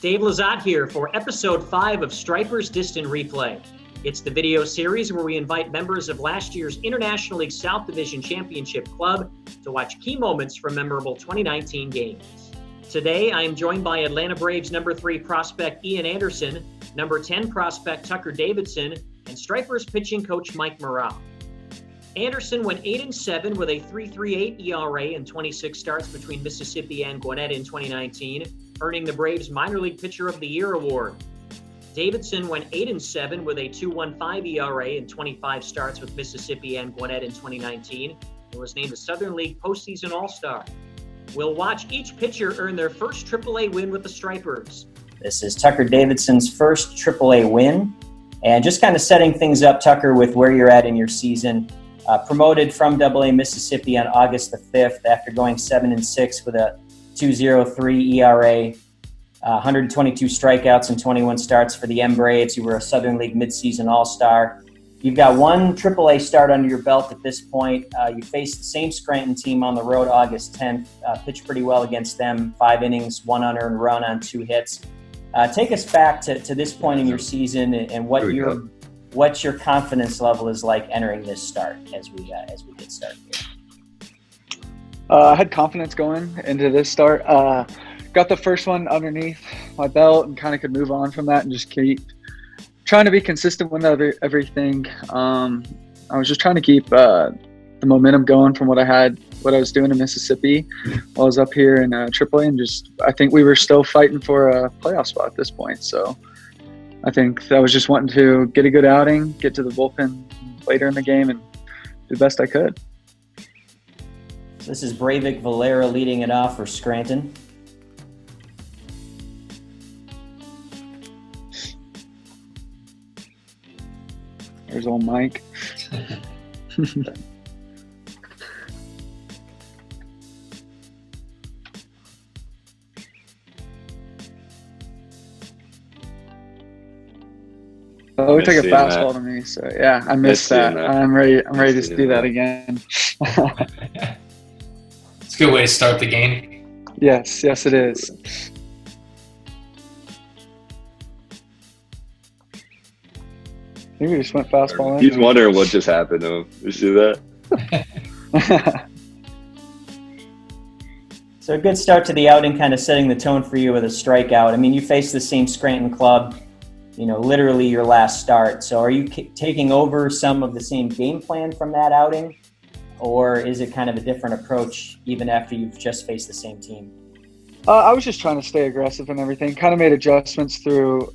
Dave Lazat here for episode 5 of Stripers Distant Replay. It's the video series where we invite members of last year's International League South Division Championship Club to watch key moments from memorable 2019 games. Today, I am joined by Atlanta Braves number 3 prospect Ian Anderson, number 10 prospect Tucker Davidson, and Stripers pitching coach Mike Maroth. Anderson went 8-7 with a 3.38 ERA in 26 starts between Mississippi and Gwinnett in 2019, earning the Braves Minor League Pitcher of the Year award. Davidson went 8-7 with a 2.15 ERA in 25 starts with Mississippi and Gwinnett in 2019 and was named a Southern League postseason All-Star. We'll watch each pitcher earn their first AAA win with the Stripers. This is Tucker Davidson's first AAA win. And just kind of setting things up, Tucker, with where you're at in your season. Promoted from AA Mississippi on August the 5th after going 7-6 with a 2.03 ERA, 122 strikeouts and 21 starts for the M Braves. You were a Southern League midseason All-Star. You've got one AAA start under your belt at this point. You faced the same Scranton team on the road August 10th. Pitched pretty well against them, 5 innings, 1 unearned run on 2 hits. Take us back to this point in your season and what your confidence level is like entering this start as we get started here. I had confidence going into this start. Got the first one underneath my belt and kind of could move on from that and just keep trying to be consistent with everything. I was just trying to keep the momentum going from what I was doing in Mississippi while I was up here in AAA, and I think we were still fighting for a playoff spot at this point. So I think I was just wanting to get a good outing, get to the bullpen later in the game, and do the best I could. So this is Breivik Valera leading it off for Scranton. There's old Mike. Oh, we took a fastball to me, so yeah, I missed that. I'm ready to do that again. It's a good way to start the game. Yes, it is. I think we just went fastball in. He's wondering what just happened to him. You see that? So a good start to the outing, kind of setting the tone for you with a strikeout. I mean, you faced the same Scranton club, literally your last start. So are you taking over some of the same game plan from that outing? Or is it kind of a different approach even after you've just faced the same team? I was just trying to stay aggressive and everything. Kind of made adjustments through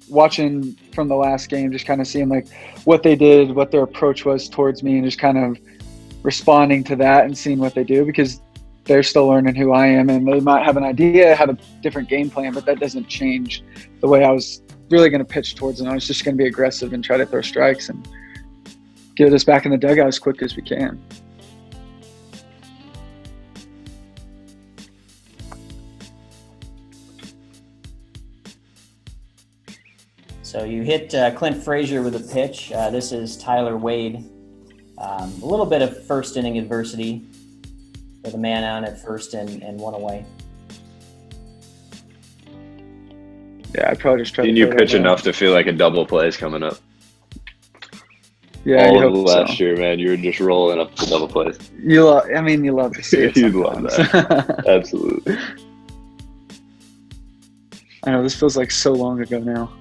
watching from the last game, just kind of seeing like what they did, what their approach was towards me, and just kind of responding to that and seeing what they do, because they're still learning who I am, and they might have an idea, have a different game plan, but that doesn't change the way I was really going to pitch towards them. I was just going to be aggressive and try to throw strikes and get us back in the dugout as quick as we can. So you hit Clint Frazier with a pitch. This is Tyler Wade. A little bit of first inning adversity with a man on at first and 1 away. Yeah, I'd probably just try Didn't you pitch enough to feel like a double play is coming up? Yeah, all of last year, man, you were just rolling up the double plays. You love to see it. You'd love that. Absolutely. I know, this feels like so long ago now.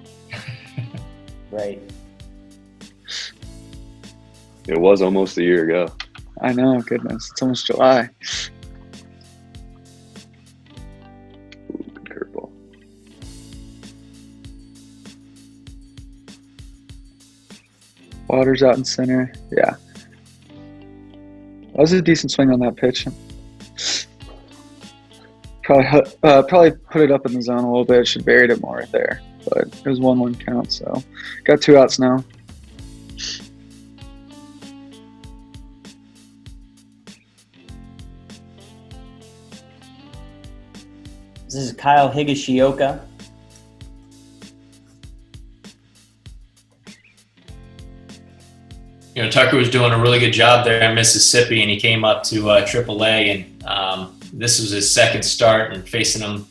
Right. It was almost a year ago. I know, goodness. It's almost July. Ooh, good curveball. Waters out in center. Yeah. That was a decent swing on that pitch. Probably put it up in the zone a little bit. Should buried it more right there. But it was 1-1 count, so got 2 outs now. This is Kyle Higashioka. Tucker was doing a really good job there in Mississippi, and he came up to AAA, and this was his second start, and facing him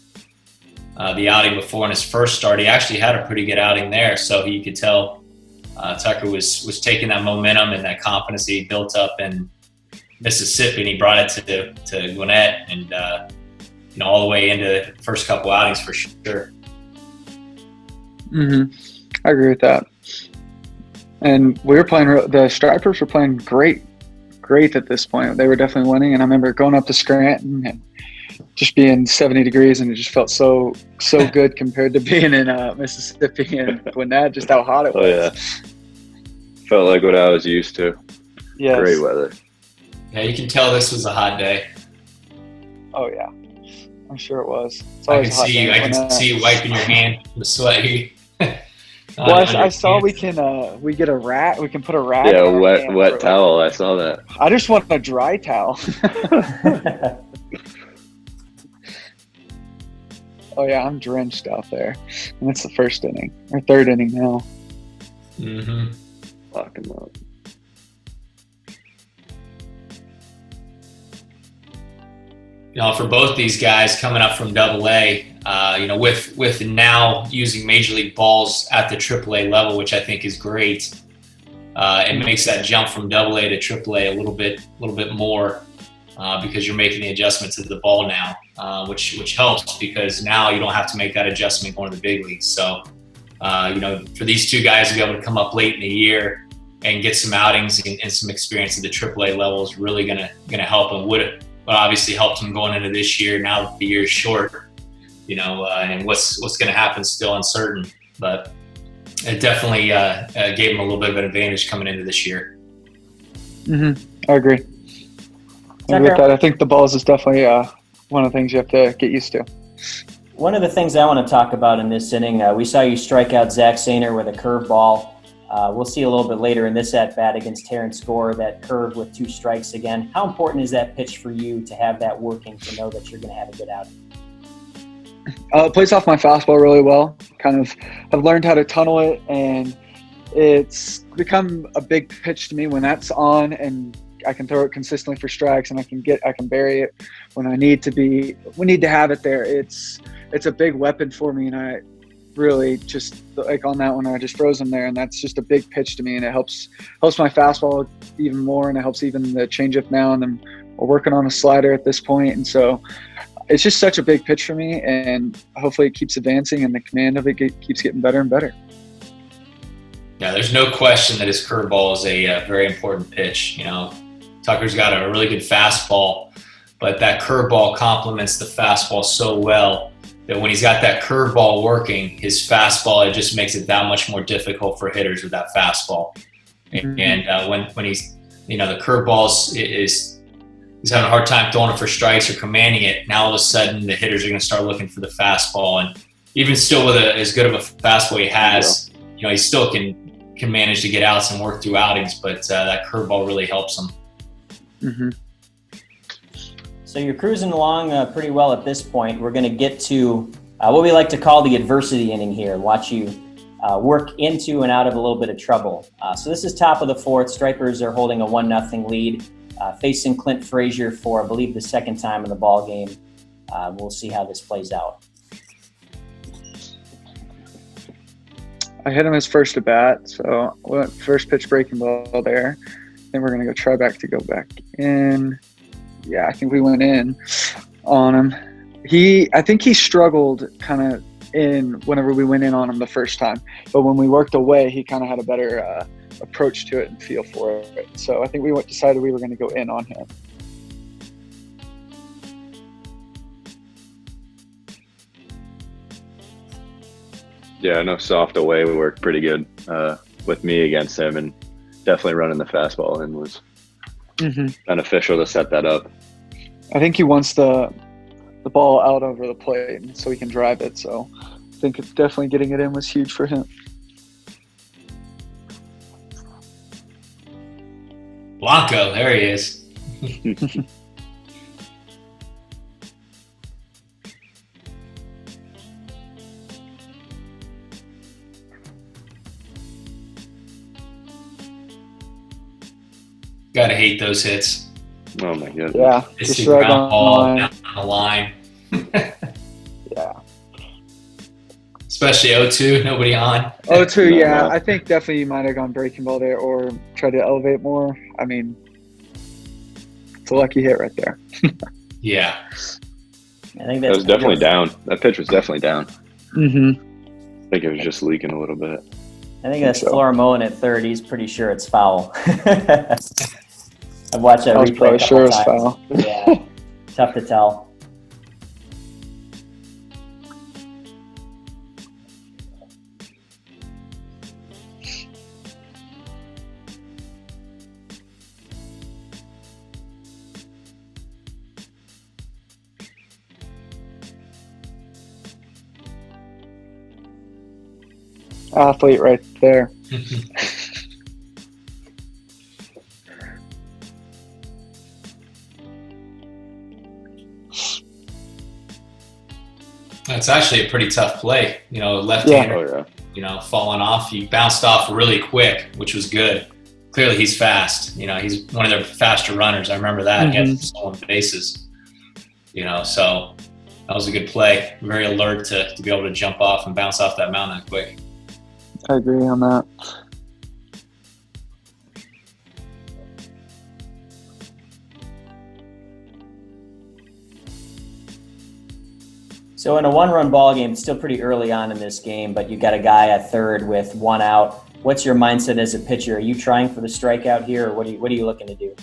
the outing before in his first start. He actually had a pretty good outing there, so you could tell Tucker was taking that momentum and that confidence he built up in Mississippi, and he brought it to Gwinnett and all the way into the first couple outings for sure. I agree with that. And we were playing, the Stripers were playing great at this point. They were definitely winning, and I remember going up to Scranton and just being 70 degrees, and it just felt so good compared to being in Mississippi and Gwinnett, just how hot it was. Oh, yeah. Felt like what I was used to. Yes. Great weather. Yeah, you can tell this was a hot day. Oh, yeah. I'm sure it was. I can see you wiping your hand from the sweat. Well, I saw we get a rack. We can put a rack. Yeah, wet towel. I saw that. I just want a dry towel. Oh yeah, I'm drenched out there, and it's the first inning or third inning now. Lock him up. For both these guys coming up from AA, with now using Major League balls at the AAA level, which I think is great, it makes that jump from AA to AAA a little bit more because you're making the adjustment to the ball now, which helps because now you don't have to make that adjustment going to the big leagues. So, for these two guys to be able to come up late in the year and get some outings and some experience at the AAA level is really gonna help, and would obviously helped them going into this year. Now that the year is short, and what's going to happen still uncertain, but it definitely gave them a little bit of an advantage coming into this year. I agree. And with that, I think the balls is definitely one of the things you have to get used to. One of the things I want to talk about in this inning, we saw you strike out Zach Sainer with a curveball. We'll see a little bit later in this at-bat against Terrence Gore, that curve with 2 strikes again. How important is that pitch for you to have that working, to know that you're going to have a good outing? It plays off my fastball really well. Kind of have learned how to tunnel it, and it's become a big pitch to me when that's on, and I can throw it consistently for strikes, and I can bury it when we need to have it there. It's a big weapon for me, and I really just like on that one, I just froze him there, and that's just a big pitch to me, and it helps my fastball even more, and it helps even the changeup now, and then we're working on a slider at this point, and so it's just such a big pitch for me, and hopefully it keeps advancing, and the command of it keeps getting better and better. Yeah, there's no question that his curveball is a very important pitch. Tucker's got a really good fastball, but that curveball complements the fastball so well that when he's got that curveball working, his fastball, it just makes it that much more difficult for hitters with that fastball. And when he's, the curveball he's having a hard time throwing it for strikes or commanding it, now all of a sudden the hitters are going to start looking for the fastball. And even still with as good of a fastball he has, he still can manage to get outs and work through outings, but that curveball really helps him. So you're cruising along pretty well at this point. We're going to get to what we like to call the adversity inning here, and watch you work into and out of a little bit of trouble. So this is top of the 4th. Stripers are holding a 1-0 lead, facing Clint Frazier for, I believe, the second time in the ball game. We'll see how this plays out. I hit him his first at bat, so first pitch breaking ball there. Then we're going to try to go back in. Yeah, I think we went in on him. I think he struggled kind of in whenever we went in on him the first time. But when we worked away, he kind of had a better approach to it and feel for it. So I think we decided we were going to go in on him. Yeah, I know soft away worked pretty good with me against him, and definitely running the fastball in was beneficial to set that up. I think he wants the ball out over the plate so he can drive it. So I think definitely getting it in was huge for him. Blanco, there he is. Gotta hate those hits. Oh my goodness. Yeah, It's just the right ground on ball line. down the line. Yeah. especially 0-2, nobody on. 0-2, No, yeah. no. I think definitely you might have gone breaking ball there or tried to elevate more. I mean, it's a lucky hit right there. Yeah. I think That that's was definitely down. That pitch was definitely down. Mm-hmm. I think it was just leaking a little bit. I think that's So. Florimone at third. He's pretty sure it's foul. I've watched that I was replay probably a couple sure it was times. foul. Yeah, tough to tell. Athlete right there. That's actually a pretty tough play. Left-hander, Oh, yeah. falling off. He bounced off really quick, which was good. Clearly, he's fast. He's one of their faster runners. I remember that. He had stolen bases. So that was a good play. Very alert to be able to jump off and bounce off that mound that quick. I agree on that. So in a one-run ball game, it's still pretty early on in this game, but you got a guy at third with one out. What's your mindset as a pitcher? Are you trying for the strikeout here, or what are you looking to do?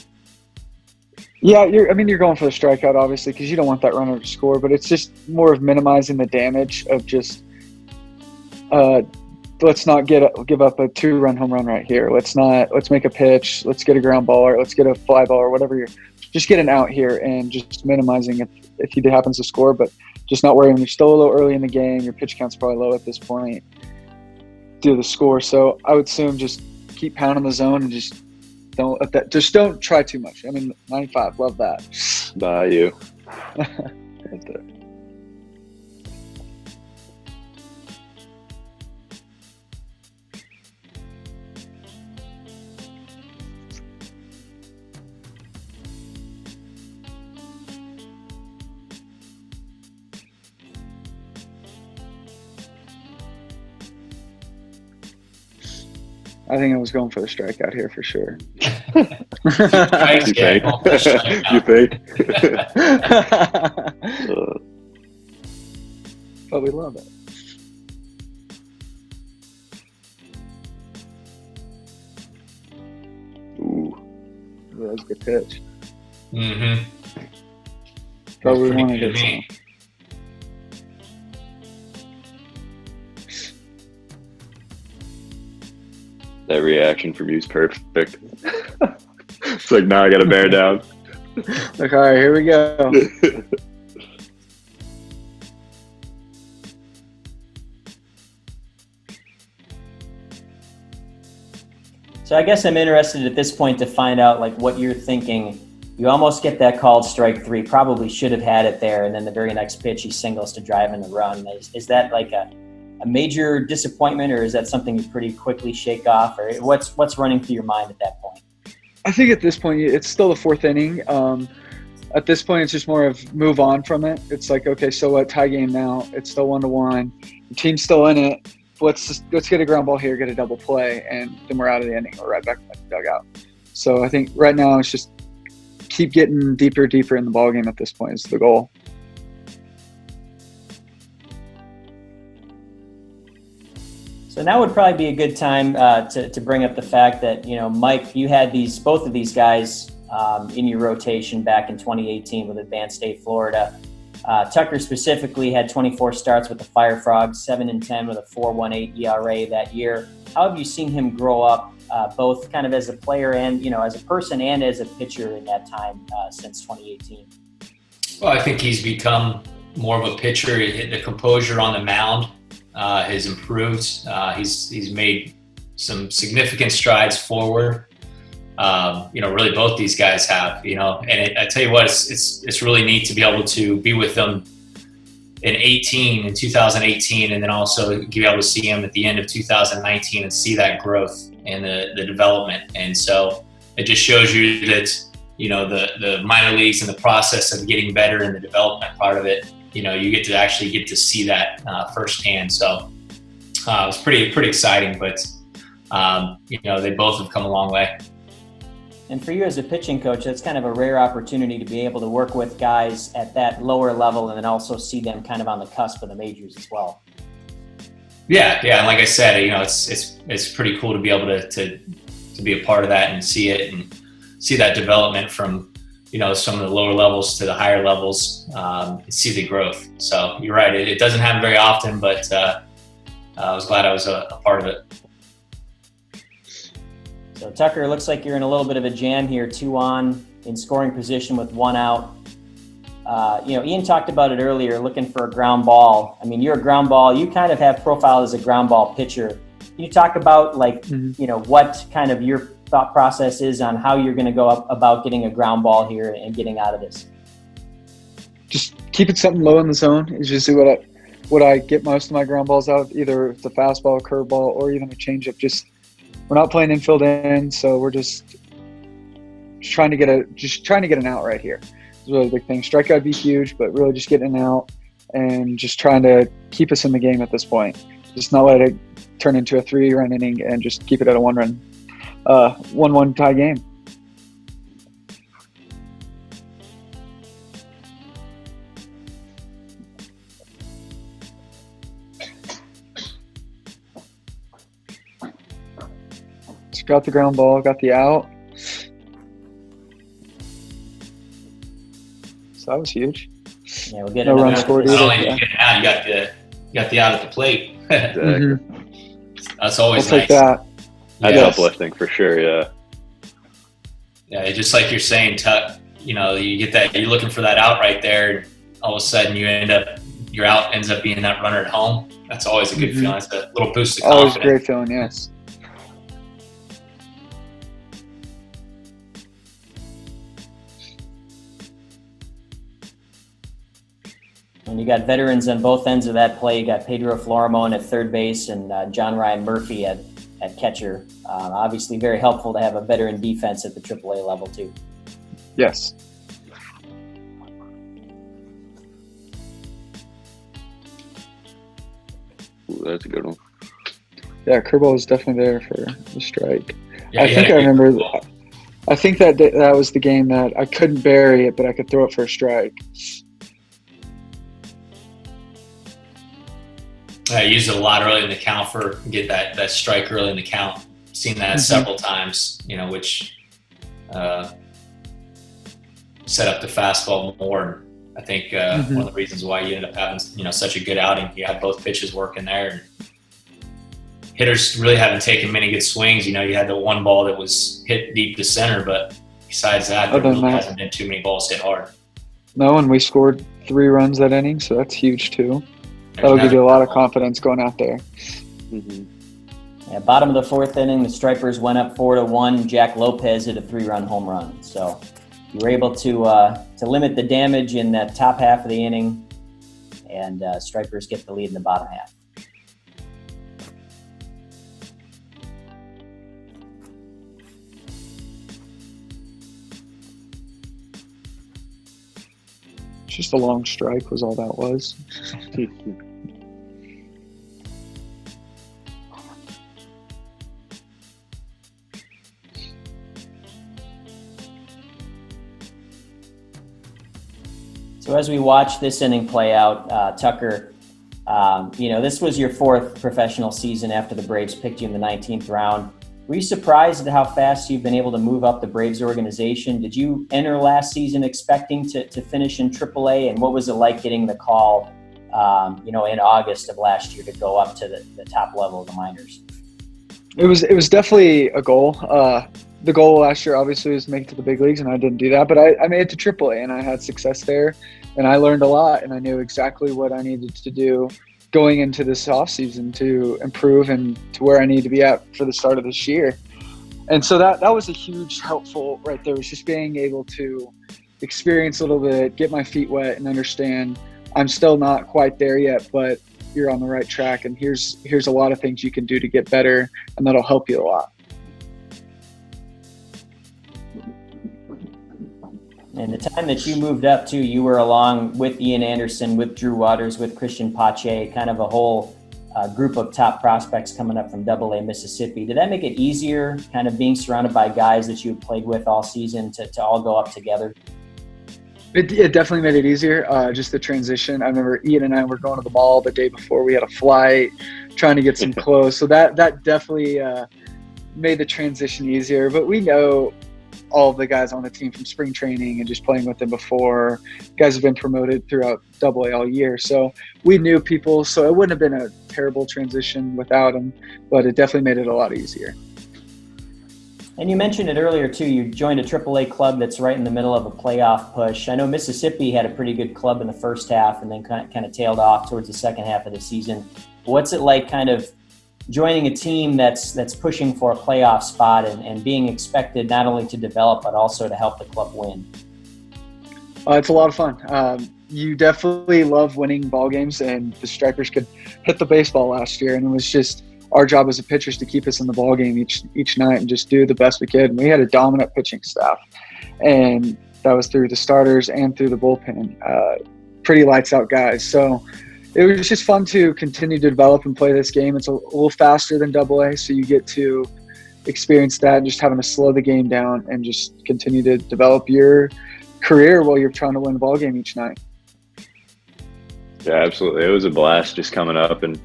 Yeah, you're going for the strikeout, obviously, because you don't want that runner to score, but it's just more of minimizing the damage of just let's not give up a 2-run home run right here. Let's make a pitch. Let's get a ground ball or let's get a fly ball or whatever. Just get an out here and just minimizing if he happens to score, but just not worrying. You're still a little early in the game. Your pitch count's probably low at this point due to the score. So I would assume just keep pounding the zone and just don't try too much. I mean, 95, love that. Nah, you. Right there. I think I was going for the strikeout here for sure. Strikes, You yeah, think? going for the strikeout. You think? But we love it. Ooh. That was a good pitch. Mm-hmm. But we Pretty wanted good it. to me. That reaction from you is perfect. It's like, now I got to bear down. Like, all right, here we go. So I guess I'm interested at this point to find out like what you're thinking. You almost get that called strike 3, probably should have had it there, and then the very next pitch he singles to drive in the run. Is that like a major disappointment, or is that something you pretty quickly shake off, or what's running through your mind at that point? I think at this point, it's still the 4th inning. At this point, it's just more of move on from it. It's like, okay, so what? Tie game now. It's still 1-1. The team's still in it. Let's get a ground ball here, get a double play, and then we're out of the inning. We're right back in the dugout. So I think right now it's just keep getting deeper in the ballgame at this point is the goal. So now would probably be a good time to bring up the fact that, Mike, you had both of these guys in your rotation back in 2018 with Advanced State Florida. Tucker specifically had 24 starts with the Fire Frogs, 7-10 with a 4.18 ERA that year. How have you seen him grow up, both kind of as a player and, as a person and as a pitcher in that time since 2018? Well, I think he's become more of a pitcher. The composure on the mound has improved. He's made some significant strides forward. Really both these guys have, and I tell you what, it's really neat to be able to be with them in 2018, and then also be able to see him at the end of 2019 and see that growth and the development. And so it just shows you that, the minor leagues and the process of getting better and the development part of it, you get to see that firsthand. So was pretty exciting, but they both have come a long way. And for you as a pitching coach, that's kind of a rare opportunity to be able to work with guys at that lower level and then also see them kind of on the cusp of the majors as well. Yeah. And like I said, it's pretty cool to be able to be a part of that and see it and see that development from, some of the lower levels to the higher levels, and see the growth. So you're right. It doesn't happen very often, but I was glad I was a part of it. So Tucker, it looks like you're in a little bit of a jam here, 2 on in scoring position with 1 out. Ian talked about it earlier, looking for a ground ball. I mean, you're a ground ball. You kind of have profiled as a ground ball pitcher. Can you talk about what kind of your thought process is on how you're going to go about getting a ground ball here and getting out of this? Just keep it something low in the zone is usually what I get most of my ground balls out of, either the fastball, curveball, or even a changeup. We're not playing infield in, so we're just trying to get an out right here. It's a really big thing. Strikeout would be huge, but really just getting an out and just trying to keep us in the game at this point. Just not let it turn into a 3-run inning and just keep it at a 1-run, 1-1 tie game. Just got the ground ball, got the out. So that was huge. Yeah, we'll get no run scored either. Not only did you get an out, you got the out at the plate. That's always I'll nice. take that. That's Yes. uplifting for sure. Yeah. Yeah, just like you're saying, Tuck, you get that, you're looking for that out right there, and all of a sudden your out ends up being that runner at home. That's always a good feeling. It's a little boost of confidence. Always a great feeling, yes. And you got veterans on both ends of that play. You got Pedro Florimon at third base and John Ryan Murphy at catcher. Obviously very helpful to have a veteran defense at the AAA level too. Yes. Ooh, that's a good one. Yeah, curveball was definitely there for the strike. Yeah, I think I remember. I think that was the game that I couldn't bury it, but I could throw it for a strike. I used it a lot early in the count for get that strike early in the count. Seen that several times, which set up the fastball more. I think one of the reasons why you ended up having such a good outing, you had both pitches working there. And hitters really haven't taken many good swings. You had the one ball that was hit deep to center, but besides that, there really hasn't been too many balls hit hard. No, and we scored 3 runs that inning, so that's huge too. That'll give you a lot of confidence going out there. Yeah, bottom of the 4th inning, the Stripers went up 4-1. Jack Lopez hit a 3-run home run. So you were able to limit the damage in that top half of the inning, and Stripers get the lead in the bottom half. Just a long strike was all that was. So as we watch this inning play out, Tucker, this was your 4th professional season after the Braves picked you in the 19th round. Were you surprised at how fast you've been able to move up the Braves organization? Did you enter last season expecting to finish in AAA? And what was it like getting the call, in August of last year to go up to the top level of the minors? It was definitely a goal. The goal last year obviously was to make it to the big leagues, and I didn't do that. But I made it to AAA, and I had success there. And I learned a lot, and I knew exactly what I needed to do going into this offseason to improve and to where I need to be at for the start of this year. And so that was a huge helpful right there, was just being able to experience a little bit, get my feet wet, and understand I'm still not quite there yet, but you're on the right track, and here's a lot of things you can do to get better, and that'll help you a lot. And the time that you moved up to, you were along with Ian Anderson, with Drew Waters, with Christian Pache, kind of a whole group of top prospects coming up from Double A Mississippi. Did that make it easier, kind of being surrounded by guys that you played with all season to all go up together? It definitely made it easier, just the transition. I remember Ian and I were going to the mall the day before. We had a flight, trying to get some clothes. So that definitely made the transition easier. But we know all of the guys on the team from spring training and just playing with them before. Guys have been promoted throughout Double A all year. So we knew people. So it wouldn't have been a terrible transition without them, but it definitely made it a lot easier. And you mentioned it earlier, too. You joined a AAA club that's right in the middle of a playoff push. I know Mississippi had a pretty good club in the first half and then kind of tailed off towards the second half of the season. What's it like kind of joining a team that's pushing for a playoff spot and being expected not only to develop but also to help the club win? It's a lot of fun. You definitely love winning ball games, and the Stripers could hit the baseball last year, and it was just our job as a pitchers to keep us in the ball game each night and just do the best we could. And we had a dominant pitching staff, and that was through the starters and through the bullpen. Pretty lights out guys. So it was just fun to continue to develop and play this game. It's a little faster than Double A, so you get to experience that and just having to slow the game down and just continue to develop your career while you're trying to win the ball game each night. Yeah, absolutely. It was a blast just coming up and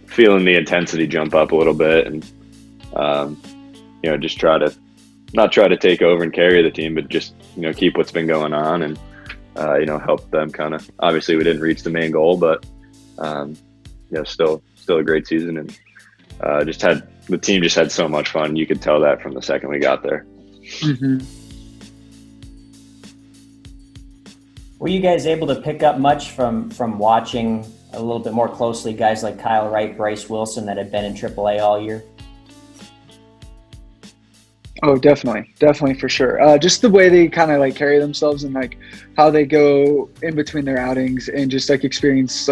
feeling the intensity jump up a little bit, and just not try to take over and carry the team, but just keep what's been going on and help them kind of. Obviously, we didn't reach the main goal, but still a great season, and the team just had so much fun. You could tell that from the second we got there. Mm-hmm. Were you guys able to pick up much from watching a little bit more closely guys like Kyle Wright, Bryce Wilson that had been in AAA all year? Oh, definitely for sure. Just the way they kind of carry themselves and how they go in between their outings and just experience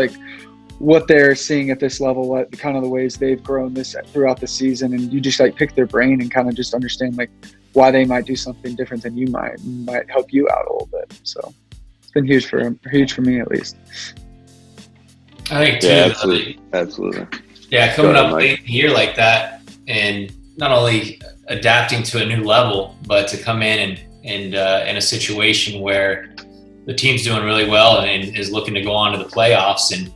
what they're seeing at this level, what kind of the ways they've grown throughout the season, and you just pick their brain and kind of just understand why they might do something different than you might help you out a little bit. So it's been huge for me at least. I think too. Yeah, absolutely. Yeah, coming up late in the year like that, and not only adapting to a new level, but to come in and in a situation where the team's doing really well and is looking to go on to the playoffs, and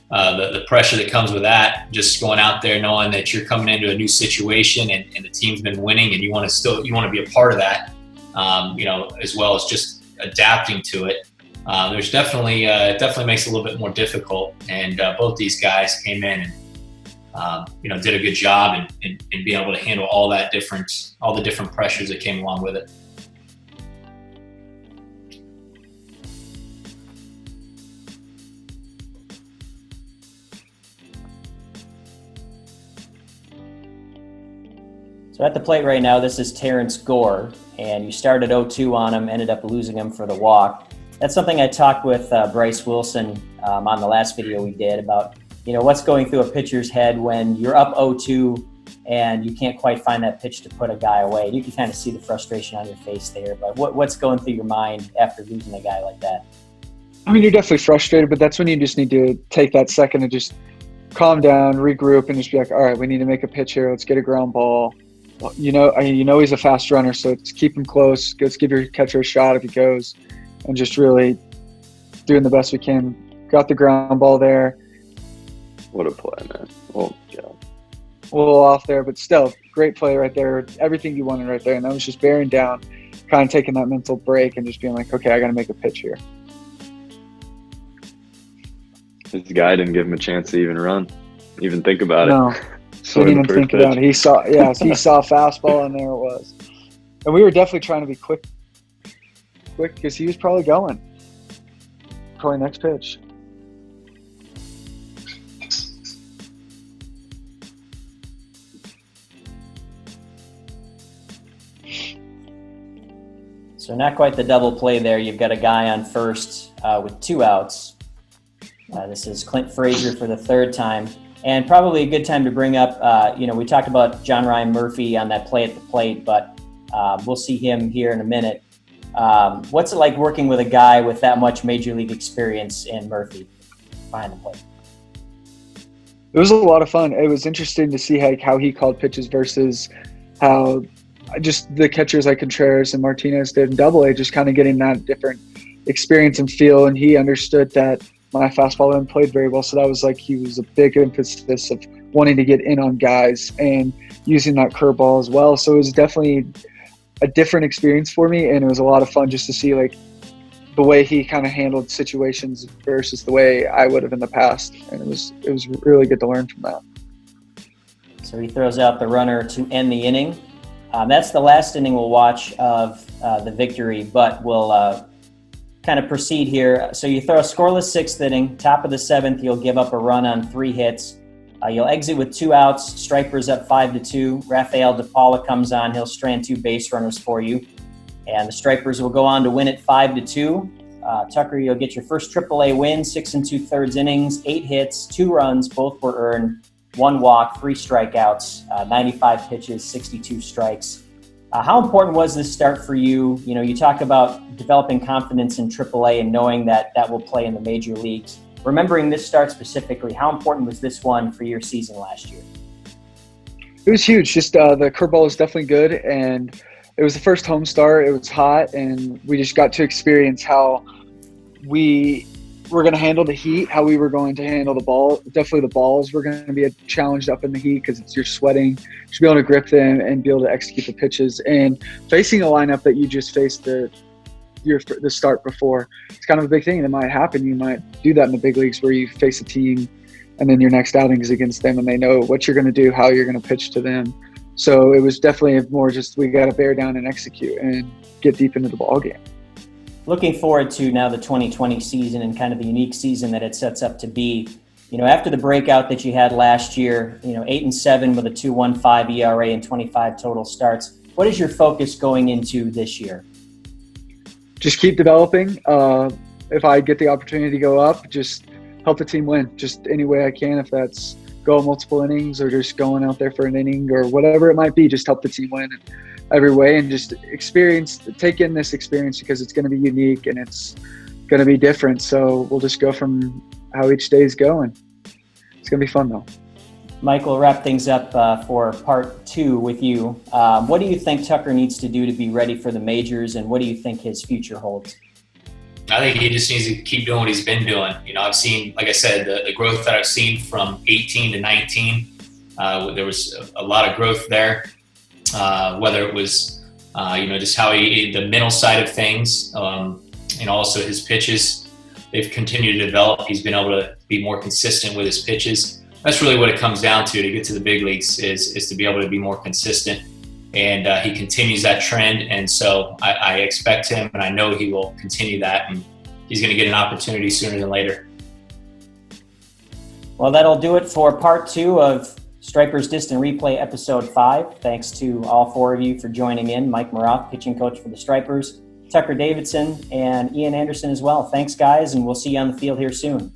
the pressure that comes with that, just going out there knowing that you're coming into a new situation and the team's been winning and you want to be a part of that, as well as just adapting to it. There's definitely makes it a little bit more difficult, and both these guys came in and did a good job in being able to handle all the different pressures that came along with it. So at the plate right now, this is Terrence Gore, and you started 0-2 on him, ended up losing him for the walk. That's something I talked with Bryce Wilson on the last video we did about, what's going through a pitcher's head when you're up 0-2 and you can't quite find that pitch to put a guy away. And you can kind of see the frustration on your face there, but what's going through your mind after losing a guy like that? I mean, you're definitely frustrated, but that's when you just need to take that second and just calm down, regroup, and just be all right, we need to make a pitch here. Let's get a ground ball. He's a fast runner, so let's keep him close. Let's give your catcher a shot if he goes, and just really doing the best we can. Got the ground ball there. What a play, man. Oh, God. A little off there, but still, great play right there. Everything you wanted right there. And that was just bearing down, kind of taking that mental break and just being okay, I got to make a pitch here. This guy didn't give him a chance to even run, even think about it. He didn't even think about it. He saw a fastball, and there it was. And we were definitely trying to be quick because he was probably going. Probably next pitch. So not quite the double play there. You've got a guy on first with 2 outs. This is Clint Frazier for the third time. And probably a good time to bring up, we talked about John Ryan Murphy on that play at the plate, but we'll see him here in a minute. What's it like working with a guy with that much major league experience in Murphy behind the plate? It was a lot of fun. It was interesting to see how he called pitches versus how just the catchers like Contreras and Martinez did in Double-A, just kind of getting that different experience and feel. And he understood that my fastball and played very well. So that was like, he was a big emphasis of wanting to get in on guys and using that curveball as well. So it was definitely a different experience for me. And it was a lot of fun just to see like the way he kind of handled situations versus the way I would have in the past. And it was really good to learn from that. So he throws out the runner to end the inning. That's the last inning we'll watch of the victory, but we'll kind of proceed here. So you throw a scoreless 6th inning, top of the 7th, you'll give up a run on 3 hits. You'll exit with 2 outs, Stripers up 5-2. Rafael DePaula comes on, he'll strand 2 base runners for you. And the Stripers will go on to win it 5-2. Tucker, you'll get your first AAA win, 6 2/3 innings, 8 hits, 2 runs, both were earned. 1 walk, 3 strikeouts, 95 pitches, 62 strikes. How important was this start for you? You know, you talk about developing confidence in AAA and knowing that that will play in the major leagues. Remembering this start specifically, how important was this one for your season last year? It was huge. Just the curveball was definitely good, and it was the first home start. It was hot, and we just got to experience how we were going to handle the heat, how we were going to handle the ball. Definitely the balls were going to be a challenge up in the heat because you're sweating. You should be able to grip them and be able to execute the pitches. And facing a lineup that you just faced the start before, it's kind of a big thing that might happen. You might do that in the big leagues where you face a team and then your next outing is against them and they know what you're going to do, how you're going to pitch to them. So it was definitely more just we got to bear down and execute and get deep into the ball game. Looking forward to now the 2020 season and kind of the unique season that it sets up to be. You know, after the breakout that you had last year, 8-7 with a 2.15 ERA and 25 total starts. What is your focus going into this year? Just keep developing. If I get the opportunity to go up, just help the team win. Just any way I can, if that's go multiple innings or just going out there for an inning or whatever it might be, just help the team win every way and just take in this experience because it's going to be unique and it's going to be different. So we'll just go from how each day is going. It's going to be fun though. Mike, we'll wrap things up for part 2 with you. What do you think Tucker needs to do to be ready for the majors, and what do you think his future holds? I think he just needs to keep doing what he's been doing. I've seen, like I said, the growth that I've seen from 18 to 19. There was a lot of growth there. Whether it was, just how the mental side of things, and also his pitches, they've continued to develop. He's been able to be more consistent with his pitches. That's really what it comes down to get to the big leagues is to be able to be more consistent. And he continues that trend. And so I expect him, and I know he will continue that, and he's going to get an opportunity sooner than later. Well, that'll do it for part 2 of Stripers Distant Replay episode 5. Thanks to all 4 of you for joining in. Mike Maroth, pitching coach for the Stripers, Tucker Davidson, and Ian Anderson as well. Thanks, guys, and we'll see you on the field here soon.